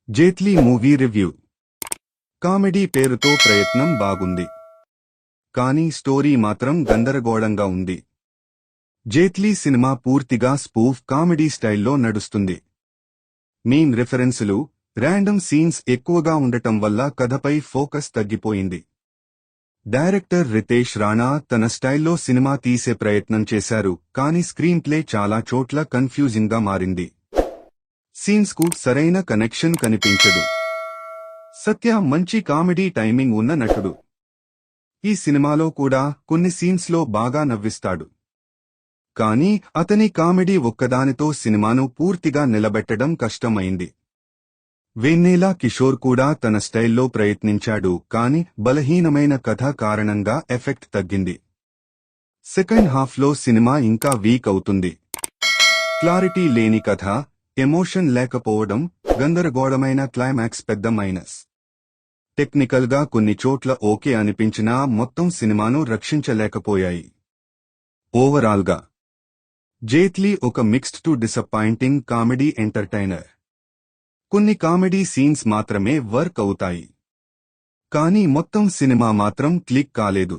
Jaitley movie review. Comedy పేరుతో ప్రయత్నం బాగుంది, కానీ స్టోరీ మాత్రం గందరగోళంగా ఉంది. జైట్లీ సినిమా పూర్తిగా స్పూఫ్ కామెడీ స్టైల్లో నడుస్తుంది. మీమ్ రిఫరెన్సులు, ర్యాండమ్ సీన్స్ ఎక్కువగా ఉండటం వల్ల కథపై ఫోకస్ తగ్గిపోయింది. డైరెక్టర్ రితేష్ రాణా తన స్టైల్లో సినిమా తీసే ప్రయత్నం చేశారు, కానీ స్క్రీన్ ప్లే చాలా చోట్ల కన్ఫ్యూజింగ్గా మారింది. సీన్స్కు సరైన కనెక్షన్ కనిపించదు. సత్య మంచి కామెడీ టైమింగ్ ఉన్న నటుడు. ఈ సినిమాలో కూడా కొన్ని సీన్స్లో బాగా నవ్విస్తాడు. కానీ అతని కామెడీ ఒక్కదానితో సినిమాను పూర్తిగా నిలబెట్టడం కష్టమైంది. వెన్నెల కిషోర్ కూడా తన స్టైల్లో ప్రయత్నించాడు, కానీ బలహీనమైన కథ కారణంగా ఎఫెక్ట్ తగ్గింది. సెకండ్ హాఫ్లో సినిమా ఇంకా వీక్ అవుతుంది. క్లారిటీ లేని కథ, ఎమోషన్ లేకపోవడం, గందరగోళమైన క్లైమాక్స్ పెద్ద మైనస్. టెక్నికల్గా కొన్ని చోట్ల ఓకే అనిపించినా మొత్తం సినిమాను రక్షించలేకపోయాయి. ఓవరాల్గా జైట్లీ ఒక mixed to disappointing comedy entertainer. కొన్ని కామెడీ సీన్స్ మాత్రమే వర్క్ అవుతాయి, కానీ మొత్తం సినిమా మాత్రం క్లిక్ కాలేదు.